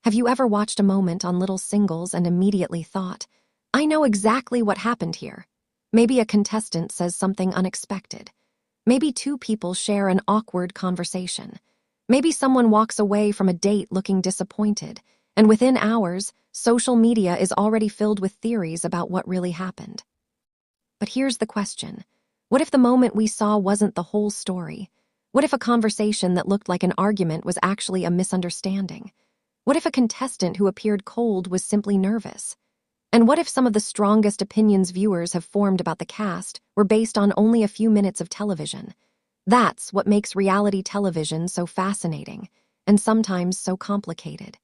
Have you ever watched a moment on Little Singles and immediately thought, I know exactly what happened here? Maybe a contestant says something unexpected. Maybe two people share an awkward conversation. Maybe someone walks away from a date looking disappointed, and within hours, social media is already filled with theories about what really happened. But here's the question. What if the moment we saw wasn't the whole story? What if a conversation that looked like an argument was actually a misunderstanding? What if a contestant who appeared cold was simply nervous? And what if some of the strongest opinions viewers have formed about the cast were based on only a few minutes of television? That's what makes reality television so fascinating and sometimes so complicated.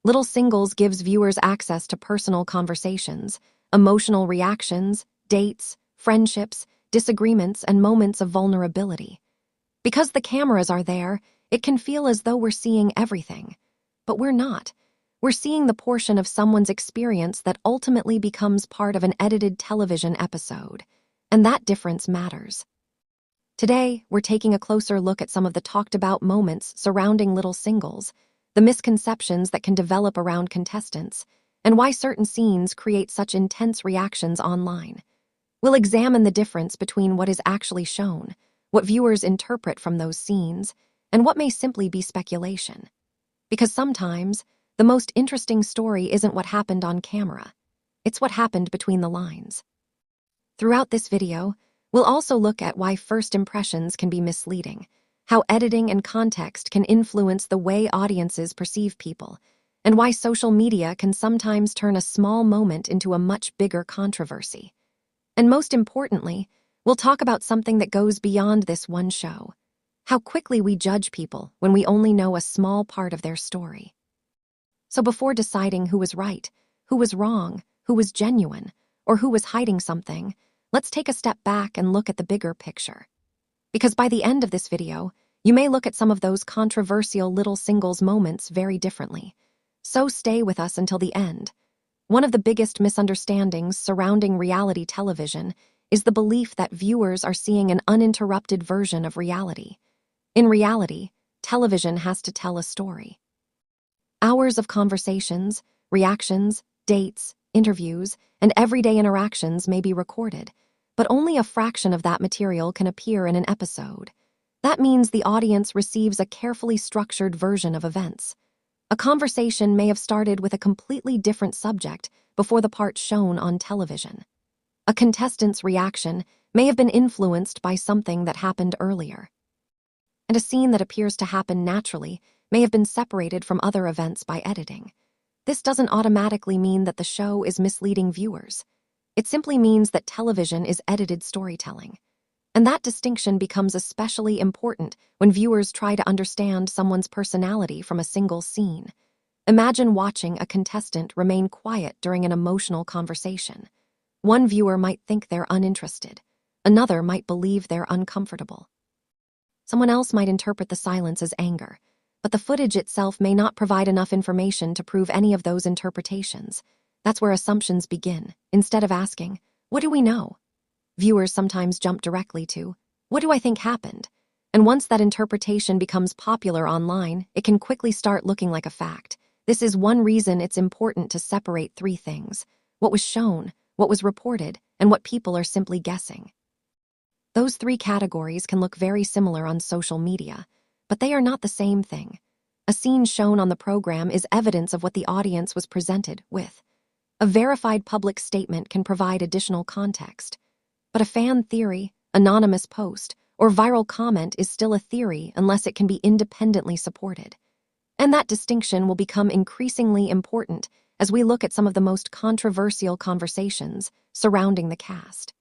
Little Singles gives viewers access to personal conversations, emotional reactions, dates, friendships, disagreements, and moments of vulnerability. Because the cameras are there, it can feel as though we're seeing everything. But we're not. We're seeing the portion of someone's experience that ultimately becomes part of an edited television episode. And that difference matters. Today, we're taking a closer look at some of the talked-about moments surrounding Little Singles, the misconceptions that can develop around contestants, and why certain scenes create such intense reactions online. We'll examine the difference between what is actually shown, what viewers interpret from those scenes, and what may simply be speculation. Because sometimes, the most interesting story isn't what happened on camera. It's what happened between the lines. Throughout this video, we'll also look at why first impressions can be misleading, how editing and context can influence the way audiences perceive people, and why social media can sometimes turn a small moment into a much bigger controversy. And most importantly, we'll talk about something that goes beyond this one show: how quickly we judge people when we only know a small part of their story. So before deciding who was right, who was wrong, who was genuine, or who was hiding something, let's take a step back and look at the bigger picture. Because by the end of this video, you may look at some of those controversial Little Singles moments very differently. So stay with us until the end. One of the biggest misunderstandings surrounding reality television is the belief that viewers are seeing an uninterrupted version of reality. In reality, television has to tell a story. Hours of conversations, reactions, dates, interviews, and everyday interactions may be recorded, but only a fraction of that material can appear in an episode. That means the audience receives a carefully structured version of events. A conversation may have started with a completely different subject before the part shown on television. A contestant's reaction may have been influenced by something that happened earlier. And a scene that appears to happen naturally may have been separated from other events by editing. This doesn't automatically mean that the show is misleading viewers. It simply means that television is edited storytelling. And that distinction becomes especially important when viewers try to understand someone's personality from a single scene. Imagine watching a contestant remain quiet during an emotional conversation. One viewer might think they're uninterested. Another might believe they're uncomfortable. Someone else might interpret the silence as anger, but the footage itself may not provide enough information to prove any of those interpretations. That's where assumptions begin. Instead of asking, what do we know? Viewers sometimes jump directly to, what do I think happened? And once that interpretation becomes popular online, it can quickly start looking like a fact. This is one reason it's important to separate three things: what was shown, what was reported, and what people are simply guessing. Those three categories can look very similar on social media, but they are not the same thing. A scene shown on the program is evidence of what the audience was presented with. A verified public statement can provide additional context. But a fan theory, anonymous post, or viral comment is still a theory unless it can be independently supported. And that distinction will become increasingly important as we look at some of the most controversial conversations surrounding the cast.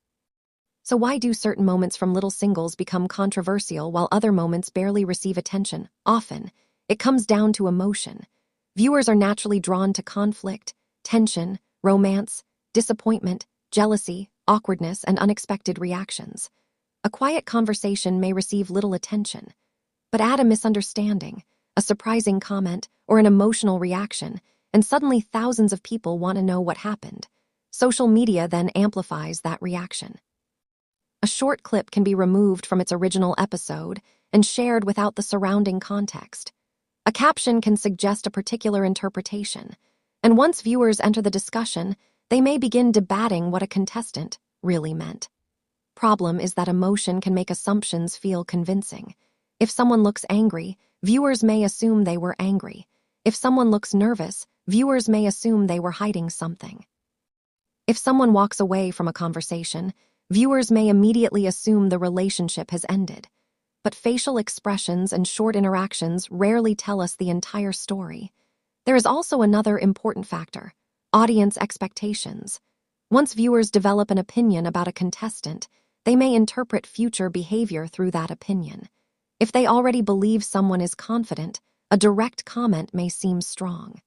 So why do certain moments from Little Singles become controversial while other moments barely receive attention? Often, it comes down to emotion. Viewers are naturally drawn to conflict, tension, romance, disappointment, jealousy, awkwardness, and unexpected reactions. A quiet conversation may receive little attention, but add a misunderstanding, a surprising comment, or an emotional reaction, and suddenly thousands of people want to know what happened. Social media then amplifies that reaction. A short clip can be removed from its original episode and shared without the surrounding context. A caption can suggest a particular interpretation, and once viewers enter the discussion, they may begin debating what a contestant really meant. Problem is that emotion can make assumptions feel convincing. If someone looks angry, viewers may assume they were angry. If someone looks nervous, viewers may assume they were hiding something. If someone walks away from a conversation, viewers may immediately assume the relationship has ended. But facial expressions and short interactions rarely tell us the entire story. There is also another important factor: audience expectations. Once viewers develop an opinion about a contestant, they may interpret future behavior through that opinion. If they already believe someone is confident, a direct comment may seem strong.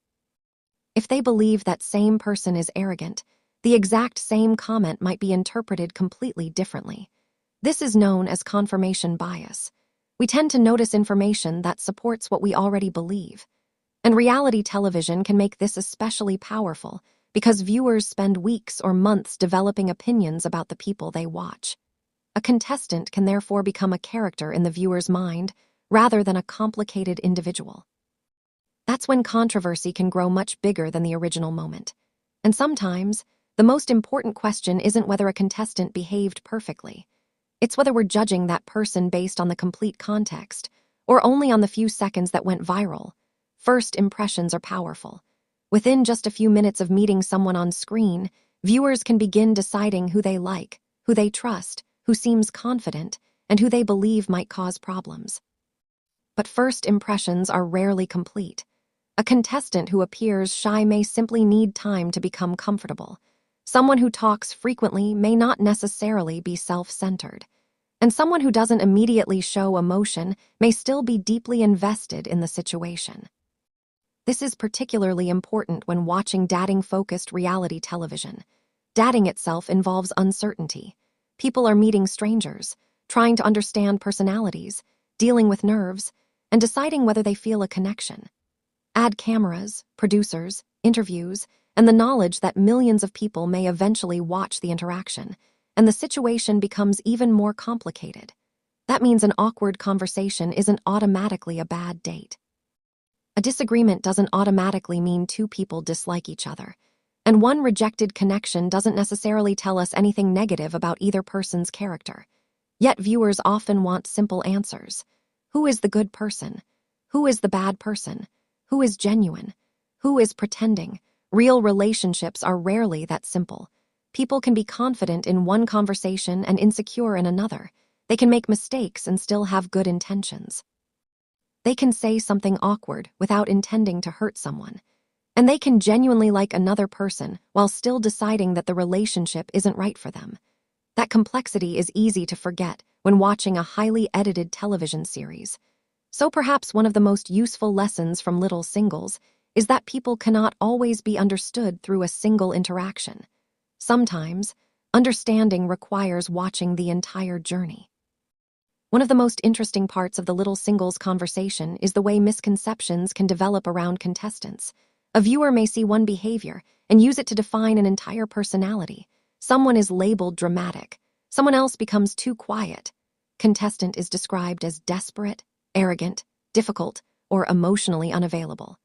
If they believe that same person is arrogant, the exact same comment might be interpreted completely differently. This is known as confirmation bias. We tend to notice information that supports what we already believe. And reality television can make this especially powerful because viewers spend weeks or months developing opinions about the people they watch. A contestant can therefore become a character in the viewer's mind rather than a complicated individual. That's when controversy can grow much bigger than the original moment. And sometimes, the most important question isn't whether a contestant behaved perfectly. It's whether we're judging that person based on the complete context, or only on the few seconds that went viral. First impressions are powerful. Within just a few minutes of meeting someone on screen, viewers can begin deciding who they like, who they trust, who seems confident, and who they believe might cause problems. But first impressions are rarely complete. A contestant who appears shy may simply need time to become comfortable. Someone who talks frequently may not necessarily be self-centered. And someone who doesn't immediately show emotion may still be deeply invested in the situation. This is particularly important when watching dating-focused reality television. Dating itself involves uncertainty. People are meeting strangers, trying to understand personalities, dealing with nerves, and deciding whether they feel a connection. Add cameras, producers, interviews, and the knowledge that millions of people may eventually watch the interaction, and the situation becomes even more complicated. That means an awkward conversation isn't automatically a bad date. A disagreement doesn't automatically mean two people dislike each other, and one rejected connection doesn't necessarily tell us anything negative about either person's character. Yet viewers often want simple answers. Who is the good person? Who is the bad person? Who is genuine? Who is pretending? Real relationships are rarely that simple. People can be confident in one conversation and insecure in another. They can make mistakes and still have good intentions. They can say something awkward without intending to hurt someone. And they can genuinely like another person while still deciding that the relationship isn't right for them. That complexity is easy to forget when watching a highly edited television series. So perhaps one of the most useful lessons from Little Singles is that people cannot always be understood through a single interaction. Sometimes, understanding requires watching the entire journey. One of the most interesting parts of the Little Singles conversation is the way misconceptions can develop around contestants. A viewer may see one behavior and use it to define an entire personality. Someone is labeled dramatic. Someone else becomes too quiet. Contestant is described as desperate, arrogant, difficult, or emotionally unavailable.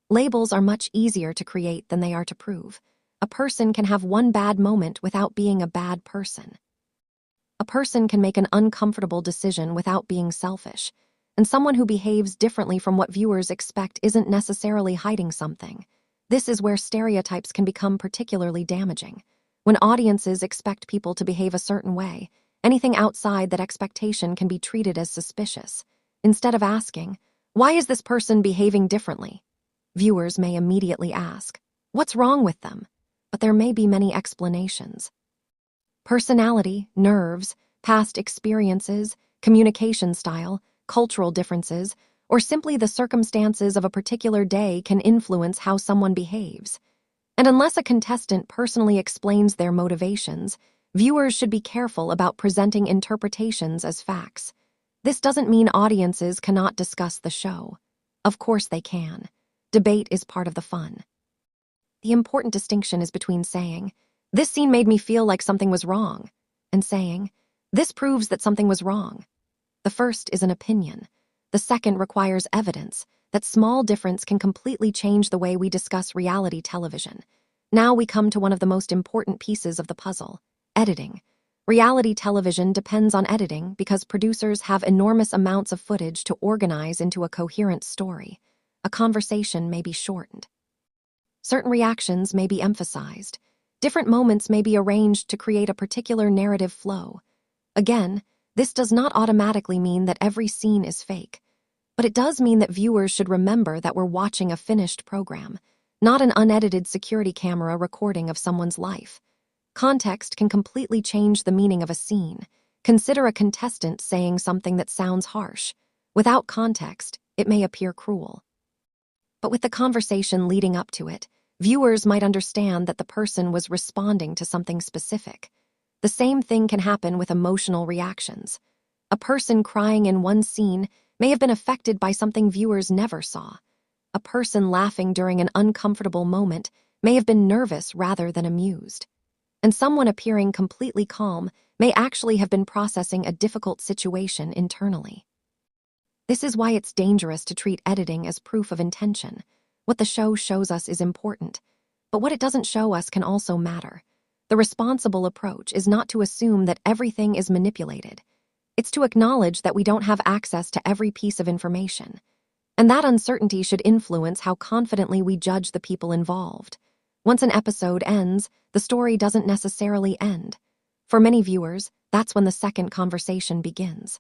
Labels are much easier to create than they are to prove. A person can have one bad moment without being a bad person. A person can make an uncomfortable decision without being selfish, and someone who behaves differently from what viewers expect isn't necessarily hiding something. This is where stereotypes can become particularly damaging. When audiences expect people to behave a certain way, anything outside that expectation can be treated as suspicious. Instead of asking, "Why is this person behaving differently?" viewers may immediately ask, "What's wrong with them?" But there may be many explanations. Personality, nerves, past experiences, communication style, cultural differences, or simply the circumstances of a particular day can influence how someone behaves. And unless a contestant personally explains their motivations, viewers should be careful about presenting interpretations as facts. This doesn't mean audiences cannot discuss the show. Of course they can. Debate is part of the fun. The important distinction is between saying, "This scene made me feel like something was wrong," and saying, "This proves that something was wrong." The first is an opinion. The second requires evidence. that small difference can completely change the way we discuss reality television. Now we come to one of the most important pieces of the puzzle: editing. Reality television depends on editing because producers have enormous amounts of footage to organize into a coherent story. A conversation may be shortened. Certain reactions may be emphasized. Different moments may be arranged to create a particular narrative flow. Again, this does not automatically mean that every scene is fake, but it does mean that viewers should remember that we're watching a finished program, not an unedited security camera recording of someone's life. Context can completely change the meaning of a scene. Consider a contestant saying something that sounds harsh. Without context, it may appear cruel. But with the conversation leading up to it, viewers might understand that the person was responding to something specific. The same thing can happen with emotional reactions. A person crying in one scene may have been affected by something viewers never saw. A person laughing during an uncomfortable moment may have been nervous rather than amused. And someone appearing completely calm may actually have been processing a difficult situation internally. This is why it's dangerous to treat editing as proof of intention. What the show shows us is important, but what it doesn't show us can also matter. The responsible approach is not to assume that everything is manipulated. It's to acknowledge that we don't have access to every piece of information. And that uncertainty should influence how confidently we judge the people involved. Once an episode ends, the story doesn't necessarily end. For many viewers, that's when the second conversation begins.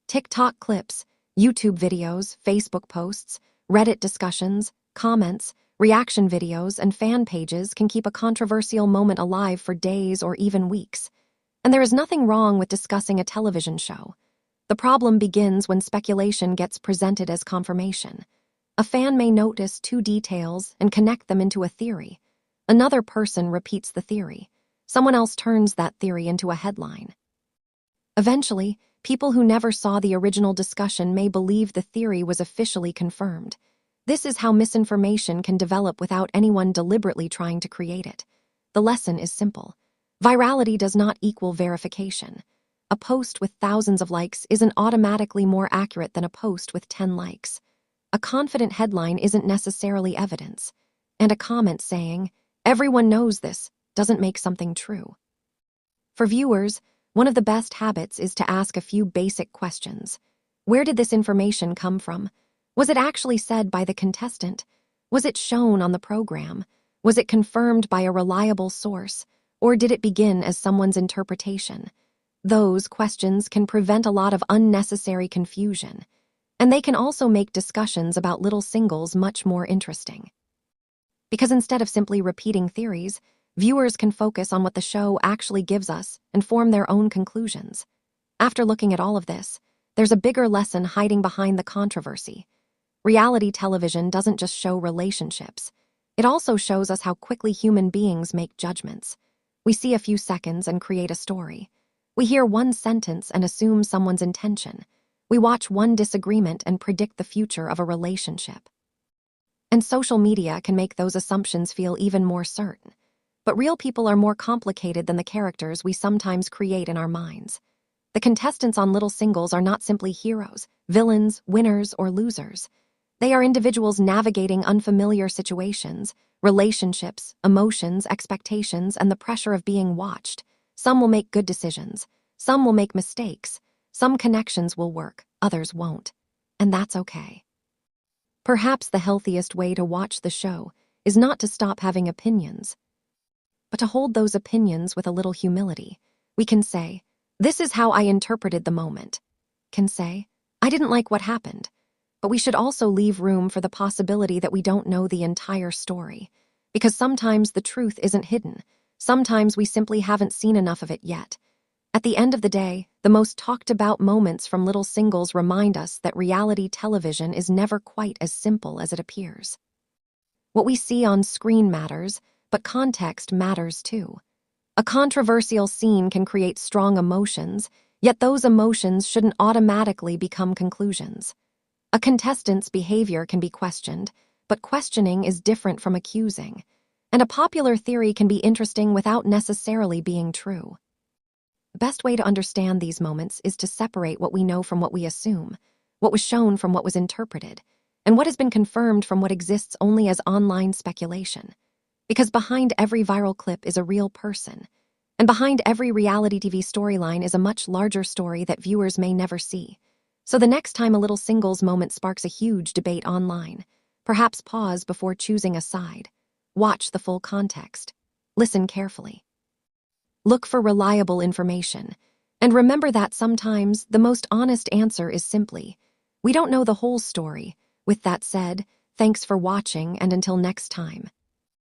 TikTok clips, YouTube videos, Facebook posts, Reddit discussions, comments, reaction videos, and fan pages can keep a controversial moment alive for days or even weeks. And there is nothing wrong with discussing a television show. The problem begins when speculation gets presented as confirmation. A fan may notice two details and connect them into a theory. Another person repeats the theory. Someone else turns that theory into a headline. Eventually, people who never saw the original discussion may believe the theory was officially confirmed. This is how misinformation can develop without anyone deliberately trying to create it. The lesson is simple. Virality does not equal verification. A post with thousands of likes isn't automatically more accurate than a post with 10 likes. A confident headline isn't necessarily evidence. And a comment saying, "Everyone knows this," doesn't make something true. For viewers, one of the best habits is to ask a few basic questions. Where did this information come from? Was it actually said by the contestant? Was it shown on the program? Was it confirmed by a reliable source? Or did it begin as someone's interpretation? Those questions can prevent a lot of unnecessary confusion. And they can also make discussions about little singles much more interesting. Because instead of simply repeating theories, viewers can focus on what the show actually gives us and form their own conclusions. After looking at all of this, there's a bigger lesson hiding behind the controversy. Reality television doesn't just show relationships. It also shows us how quickly human beings make judgments. We see a few seconds and create a story. We hear one sentence and assume someone's intention. We watch one disagreement and predict the future of a relationship. And social media can make those assumptions feel even more certain. But real people are more complicated than the characters we sometimes create in our minds. The contestants on Little Singles are not simply heroes, villains, winners, or losers. They are individuals navigating unfamiliar situations, relationships, emotions, expectations, and the pressure of being watched. Some will make good decisions. Some will make mistakes. Some connections will work, others won't. And that's okay. Perhaps the healthiest way to watch the show is not to stop having opinions, but to hold those opinions with a little humility. We can say, "This is how I interpreted the moment." Can say, "I didn't like what happened." But we should also leave room for the possibility that we don't know the entire story. Because sometimes the truth isn't hidden. Sometimes we simply haven't seen enough of it yet. At the end of the day, the most talked about moments from Little Singles remind us that reality television is never quite as simple as it appears. What we see on screen matters, but context matters too. A controversial scene can create strong emotions, yet those emotions shouldn't automatically become conclusions. A contestant's behavior can be questioned, but questioning is different from accusing. And a popular theory can be interesting without necessarily being true. The best way to understand these moments is to separate what we know from what we assume, what was shown from what was interpreted. and what has been confirmed from what exists only as online speculation. Because behind every viral clip is a real person, and behind every reality TV storyline is a much larger story that viewers may never see. So the next time a little singles moment sparks a huge debate online, perhaps pause before choosing a side. Watch the full context. Listen carefully. Look for reliable information. And remember that sometimes the most honest answer is simply, we don't know the whole story. With that said, thanks for watching, and until next time.